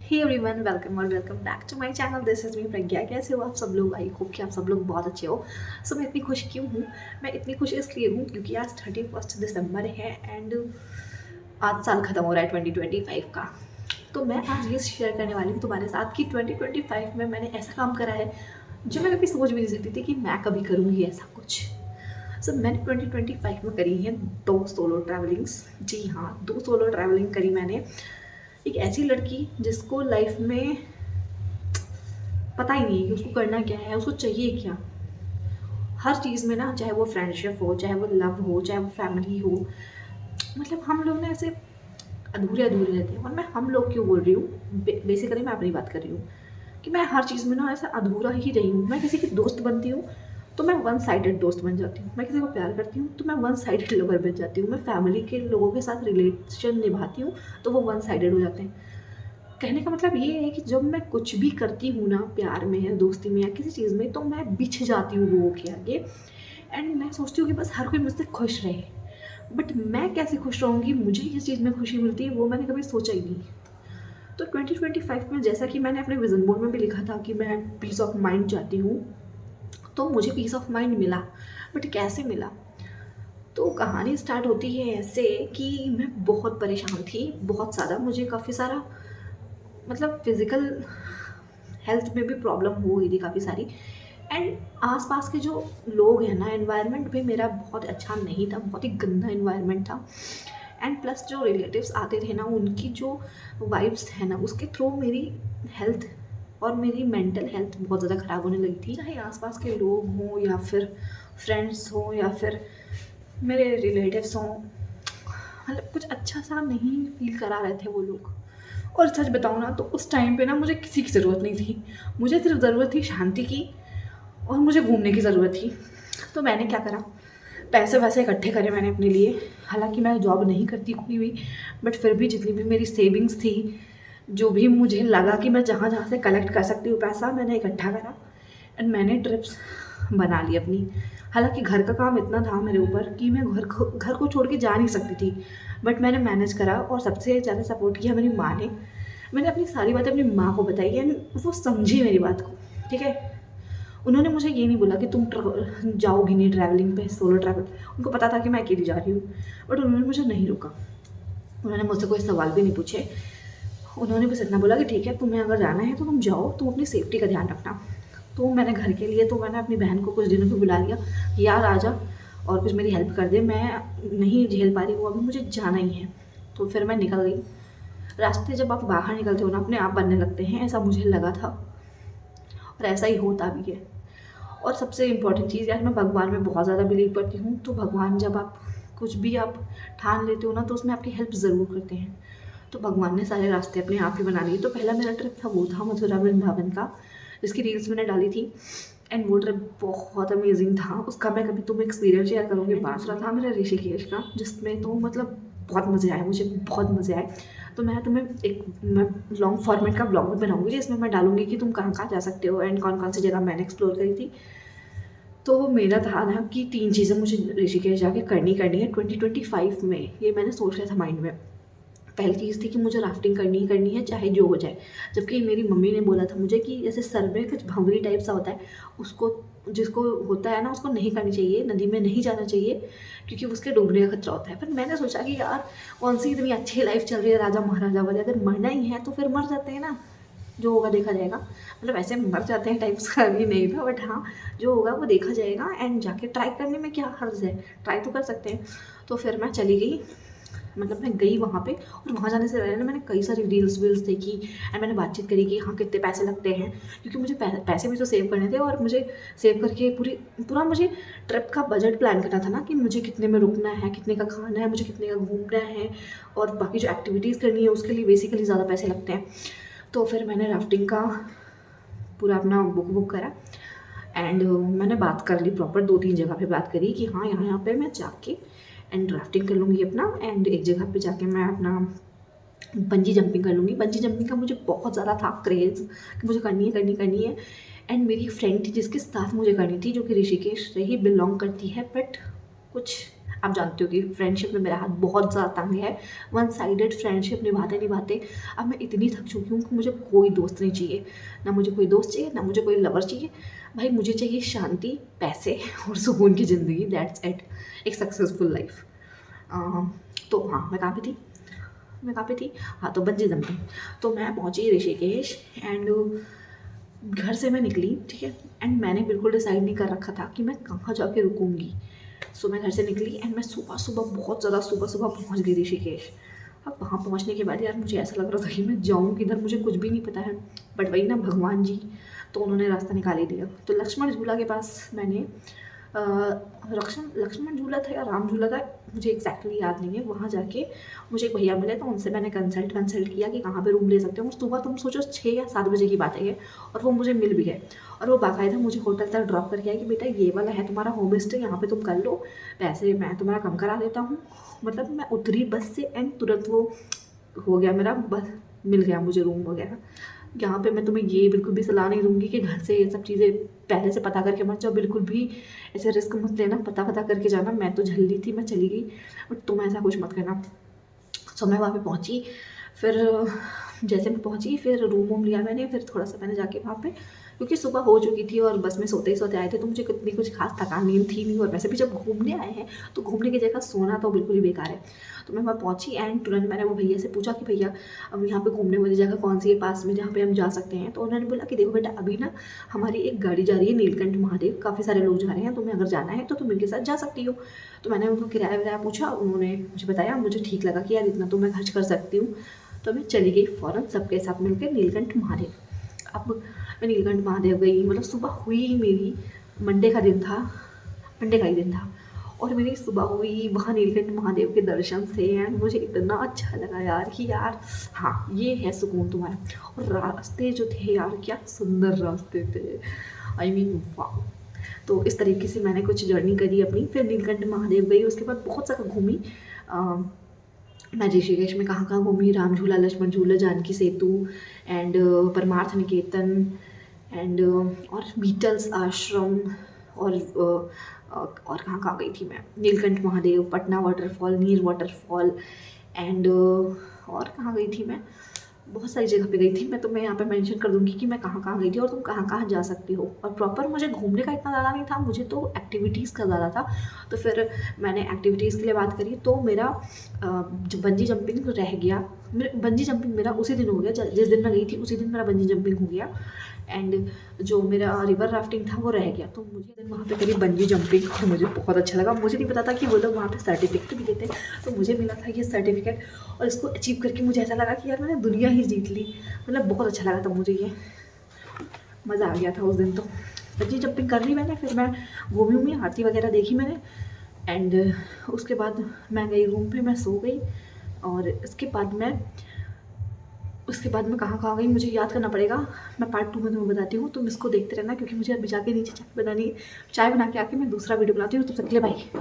हे everyone, welcome और welcome back to my channel. This is me Pragya. कैसे हो आप सब लोग? आई होप कि आप सब लोग बहुत अच्छे हो। सो मैं इतनी खुश क्यों हूँ? मैं इतनी खुश इसलिए हूँ क्योंकि आज 31 दिसंबर है एंड आज साल ख़त्म हो रहा है 2025 का। तो मैं आज ये शेयर करने वाली हूँ तुम्हारे साथ कि 2025 में मैंने ऐसा काम करा है जो मैं कभी सोच भी नहीं सकती थी कि मैं कभी करूँगी ऐसा कुछ। सो मैंने 2025 में करी है 2 सोलो ट्रैवलिंग्स। जी हाँ, 2 सोलो ट्रैवलिंग करी मैंने। एक ऐसी लड़की जिसको लाइफ में पता ही नहीं है कि उसको करना क्या है, उसको चाहिए क्या। हर चीज़ में ना, चाहे वो फ्रेंडशिप हो, चाहे वो लव हो, चाहे वो फैमिली हो, मतलब हम लोग ना ऐसे अधूरे अधूरे रहते हैं। और मैं हम लोग क्यों बोल रही हूँ, बेसिकली मैं अपनी बात कर रही हूँ कि मैं हर चीज़ में ना ऐसा अधूरा ही रही हूँ। मैं किसी की दोस्त बनती हूँ तो मैं वन साइडेड दोस्त बन जाती हूँ। मैं किसी को प्यार करती हूँ तो मैं वन साइडेड लवर बन जाती हूँ। मैं फैमिली के लोगों के साथ रिलेशन निभाती हूँ तो वो वन साइडेड हो जाते हैं। कहने का मतलब ये है कि जब मैं कुछ भी करती हूँ ना, प्यार में या दोस्ती में या किसी चीज़ में, तो मैं बिछ जाती हूँ लोगों के आगे। एंड मैं सोचती हूँ कि बस हर कोई मुझसे खुश रहे। बट मैं कैसे खुश रहूँगी? मुझे किस चीज़ में खुशी मिलती है वो मैंने कभी सोचा ही नहीं। तो 2025 में जैसा कि मैंने अपने विजन बोर्ड में भी लिखा था कि मैं पीस ऑफ माइंड चाहती हूँ, तो मुझे पीस ऑफ माइंड मिला। बट कैसे मिला? तो कहानी स्टार्ट होती है ऐसे कि मैं बहुत परेशान थी, बहुत ज़्यादा। मुझे काफ़ी सारा, मतलब फिज़िकल हेल्थ में भी प्रॉब्लम हो गई थी काफ़ी सारी। एंड आसपास के जो लोग हैं ना, एनवायरनमेंट भी मेरा बहुत अच्छा नहीं था, बहुत ही गंदा एनवायरनमेंट था। एंड प्लस जो रिलेटिव्स आते थे ना, उनकी जो वाइब्स है ना, उसके थ्रू मेरी हेल्थ और मेरी मेंटल हेल्थ बहुत ज़्यादा ख़राब होने लगी थी। चाहे आसपास के लोग हों या फिर फ्रेंड्स हों या फिर मेरे रिलेटिव्स हों, मतलब कुछ अच्छा सा नहीं फील करा रहे थे वो लोग। और सच बताऊँ ना, तो उस टाइम पे ना मुझे किसी की ज़रूरत नहीं थी। मुझे सिर्फ ज़रूरत थी शांति की और मुझे घूमने की ज़रूरत थी। तो मैंने क्या करा, पैसे वैसे इकट्ठे करे मैंने अपने लिए। हालांकि मैं जॉब नहीं करती कोई भी, बट फिर भी जितनी भी मेरी सेविंग्स थी, जो भी मुझे लगा कि मैं जहाँ जहाँ से कलेक्ट कर सकती हूँ पैसा, मैंने इकट्ठा करा। एंड मैंने ट्रिप्स बना ली अपनी। हालांकि घर का काम इतना था मेरे ऊपर कि मैं घर को छोड़ के जा नहीं सकती थी, बट मैंने मैनेज करा। और सबसे ज़्यादा सपोर्ट किया मेरी माँ ने। मैंने अपनी सारी बातें अपनी माँ को बताई एंड वो समझी मेरी बात को। ठीक है, उन्होंने मुझे ये नहीं बोला कि तुम जाओगी नहीं ट्रैवलिंग पे, सोलो ट्रैवल। उनको पता था कि मैं अकेली जा रही हूँ, बट उन्होंने मुझे नहीं रोका। उन्होंने मुझसे कोई सवाल भी नहीं पूछे। उन्होंने बस इतना बोला कि ठीक है, तुम्हें अगर जाना है तो तुम जाओ, तुम अपनी सेफ्टी का ध्यान रखना। तो मैंने घर के लिए, तो मैंने अपनी बहन को कुछ दिनों पे बुला लिया, यार आ जा और कुछ मेरी हेल्प कर दे, मैं नहीं झेल पा रही हूँ, अभी मुझे जाना ही है। तो फिर मैं निकल गई। रास्ते जब आप बाहर निकलते हो ना, अपने आप बनने लगते हैं, ऐसा मुझे लगा था और ऐसा ही होता भी है। और सबसे इम्पॉर्टेंट चीज़ यार, मैं भगवान में बहुत ज़्यादा बिलीव करती हूँ। तो भगवान, जब आप कुछ भी आप ठान लेते हो ना, तो उसमें आपकी हेल्प ज़रूर करते हैं। तो भगवान ने सारे रास्ते अपने आप ही बना लिए। तो पहला मेरा ट्रिप था, वो था मथुरा वृंदावन का, जिसकी रील्स मैंने डाली थी। एंड वो ट्रिप बहुत अमेजिंग था। उसका मैं कभी तुम्हें एक्सपीरियंस शेयर करूँगी। दूसरा था मेरा ऋषिकेश का, जिसमें तो मतलब बहुत मज़े आए, मुझे बहुत मज़े आए। तो मैं तुम्हें एक मैं लॉन्ग फॉर्मेट का ब्लॉग भी बनाऊंगी, जिसमें मैं डालूंगी कि तुम कहाँ कहाँ जा सकते हो एंड कौन कौन सी जगह मैंने एक्सप्लोर करी थी। तो वो मेरा था ना कि 3 चीज़ें मुझे ऋषिकेश जाके करनी है 2025 में। ये मैंने सोच लिया था माइंड में। पहली चीज़ थी कि मुझे राफ्टिंग करनी है, चाहे जो हो जाए। जबकि मेरी मम्मी ने बोला था मुझे कि जैसे सर में कुछ भंवरी टाइप सा होता है, उसको, जिसको होता है ना, उसको नहीं करनी चाहिए, नदी में नहीं जाना चाहिए, क्योंकि उसके डूबने का खतरा होता है। पर मैंने सोचा कि यार, कौन सी इतनी अच्छी लाइफ चल रही है राजा महाराजा वाले, अगर मरना ही है तो फिर मर जाते हैं ना, जो होगा देखा जाएगा। मतलब ऐसे मर जाते हैं टाइप्स का भी नहीं था, बट हाँ, जो होगा वो देखा जाएगा। एंड जाके ट्राई करने में क्या हर्ज है, ट्राई तो कर सकते हैं। तो फिर मैं चली गई, मतलब मैं गई वहाँ पे। और वहाँ जाने से पहले ना मैंने कई सारी रील्स वील्स देखी एंड मैंने बातचीत करी कि हाँ कितने पैसे लगते हैं, क्योंकि मुझे पैसे भी तो सेव करने थे। और मुझे सेव करके पूरा मुझे ट्रिप का बजट प्लान करना था ना, कि मुझे कितने में रुकना है, कितने का खाना है, मुझे कितने का घूमना है, और बाकी जो एक्टिविटीज़ करनी है उसके लिए बेसिकली ज़्यादा पैसे लगते हैं। तो फिर मैंने राफ्टिंग का पूरा अपना बुक करा। एंड मैंने बात कर ली प्रॉपर, 2-3 जगह पे बात करी कि हाँ यहाँ यहाँ पे मैं जाके एंड राफ्टिंग कर लूँगी अपना, एंड एक जगह पे जाके मैं अपना बंजी जंपिंग कर लूँगी। बंजी जंपिंग का मुझे बहुत ज़्यादा था क्रेज़ कि मुझे करनी है। एंड मेरी फ्रेंड थी जिसके साथ मुझे करनी थी, जो कि ऋषिकेश से ही बिलोंग करती है, बट कुछ आप जानते हो कि फ्रेंडशिप में मेरा हाथ बहुत ज़्यादा तंग है। वन साइडेड फ्रेंडशिप निभाते निभाते अब मैं इतनी थक चुकी हूँ कि मुझे कोई दोस्त नहीं चाहिए, ना मुझे कोई दोस्त चाहिए, ना मुझे कोई लवर चाहिए। भाई मुझे चाहिए शांति, पैसे और सुकून की ज़िंदगी, दैट्स इट, एक सक्सेसफुल लाइफ। तो हाँ, मैं कहाँ पे थी, हाँ, तो बंजी जंपिंग। तो मैं पहुँची ऋषिकेश एंड घर से मैं निकली, ठीक है, एंड मैंने बिल्कुल डिसाइड नहीं कर रखा था कि मैं कहाँ जाके रुकूंगी। सो मैं घर से निकली एंड मैं सुबह सुबह, बहुत ज़्यादा सुबह सुबह पहुँच गई ऋषिकेश। अब वहाँ पहुँचने के बाद यार मुझे ऐसा लग रहा था कि मैं जाऊँ किधर, मुझे कुछ भी नहीं पता है, बट वही ना भगवान जी, तो उन्होंने रास्ता निकाल ही दिया। तो लक्ष्मण झूला के पास मैंने लक्ष्मण झूला था या राम झूला था, मुझे एग्जैक्टली याद नहीं है। वहाँ जाके मुझे एक भैया मिले, तो उनसे मैंने कंसल्ट किया कि कहाँ पे रूम ले सकते हो। सुबह तुम सोचो 6 या 7 बजे की बात है ये, और वो मुझे मिल भी गए, और वो बाकायदा मुझे होटल तक ड्रॉप करके आए कि बेटा ये वाला है तुम्हारा होम स्टे, यहाँ पे तुम कर लो, पैसे मैं तुम्हारा कम करा देता हूँ। मतलब मैं उतरी बस से एंड तुरंत वो हो गया मेरा, बस मिल गया मुझे रूम वगैरह। यहाँ पे मैं तुम्हें ये बिल्कुल भी सलाह नहीं दूंगी कि घर से ये सब चीज़ें पहले से पता करके मत जाओ, बिल्कुल भी ऐसे रिस्क मत लेना, पता करके जाना। मैं तो झल्ली थी, मैं चली गई, बट तुम ऐसा कुछ मत करना। सो मैं वहाँ पे पहुँची, फिर जैसे मैं पहुँची फिर रूम वूम लिया मैंने, फिर थोड़ा सा मैंने जाके वहाँ पे, क्योंकि सुबह हो चुकी थी और बस में सोते ही सोते आए थे, तो मुझे इतनी कुछ खास थकान नींद थी नहीं, और वैसे भी जब घूमने आए हैं तो घूमने की जगह सोना तो बिल्कुल ही बेकार है। तो मैं वहाँ पहुँची एंड तुरंत मैंने वो भैया से पूछा कि भैया अब यहाँ पे घूमने वाली जगह कौन सी है पास में जहाँ पे हम जा सकते हैं। तो उन्होंने बोला कि देखो बेटा, अभी ना हमारी एक गाड़ी जा रही है नीलकंठ महादेव, काफ़ी सारे लोग जा रहे हैं, तुम्हें अगर जाना है तो तुम इनके साथ जा सकती हो। तो मैंने उनको किराया वराया पूछा, उन्होंने मुझे बताया, मुझे ठीक लगा कि यार इतना तो मैं खर्च कर सकती हूँ। तो मैं चली गई फ़ौरन सबके साथ मिलकर नीलकंठ महादेव। अब मैं नीलकंठ महादेव गई, मतलब सुबह हुई मेरी, मंडे का दिन था, मंडे का ही दिन था, और मेरी सुबह हुई वहाँ नीलकंठ महादेव के दर्शन से, एंड मुझे इतना अच्छा लगा यार कि यार हाँ ये है सुकून तुम्हारा। और रास्ते जो थे यार, क्या सुंदर रास्ते थे, आई मीन वाह। तो इस तरीके से मैंने कुछ जर्नी करी अपनी, फिर नीलकंठ महादेव गई, उसके बाद बहुत जगह घूमी। मैं ऋषिकेश में कहाँ कहाँ घूमी, राम झूला, लक्ष्मण झूला, जानकी सेतु एंड परमार्थ निकेतन एंड और बीटल्स आश्रम, और कहाँ कहाँ गई थी मैं, नीलकंठ महादेव, पटना वाटरफॉल, नीर वाटरफॉल एंड और कहाँ गई थी मैं, बहुत सारी जगह पे गई थी मैं। तो मैं यहाँ पे मेंशन कर दूँगी कि मैं कहाँ कहाँ गई थी और तुम कहाँ कहाँ जा सकती हो। और प्रॉपर मुझे घूमने का इतना ज़्यादा नहीं था, मुझे तो एक्टिविटीज़ का ज़्यादा था। तो फिर मैंने एक्टिविटीज़ के लिए बात करी, तो मेरा बंजी जंपिंग रह गया। बंजी जंपिंग मेरा उसी दिन हो गया, जिस दिन मैं गई थी उसी दिन मेरा बंजी जंपिंग हो गया, एंड जो मेरा रिवर राफ्टिंग था वो रह गया। तो मुझे दिन वहाँ पे करी बंजी जंपिंग और मुझे बहुत अच्छा लगा। मुझे नहीं पता था कि वो लोग वहाँ पे सर्टिफिकेट भी देते हैं, तो मुझे मिला था ये सर्टिफिकेट, और इसको अचीव करके मुझे ऐसा लगा कि यार मैंने दुनिया ही जीत ली। मतलब बहुत अच्छा लगा था मुझे, ये मज़ा आ गया था उस दिन। तो बंजी जंपिंग कर ली मैंने, फिर मैं घूमी, आरती वगैरह देखी मैंने, एंड उसके बाद मैं गई रूम पे, मैं सो गई। और उसके बाद मैं कहाँ कहाँ गई मुझे याद करना पड़ेगा, मैं पार्ट 2 में तुम्हें बताती हूँ। तुम इसको देखते रहना, क्योंकि मुझे अभी जाके नीचे चाय बना के आके मैं दूसरा वीडियो बनाती हूँ। तब तक के लिए बाय।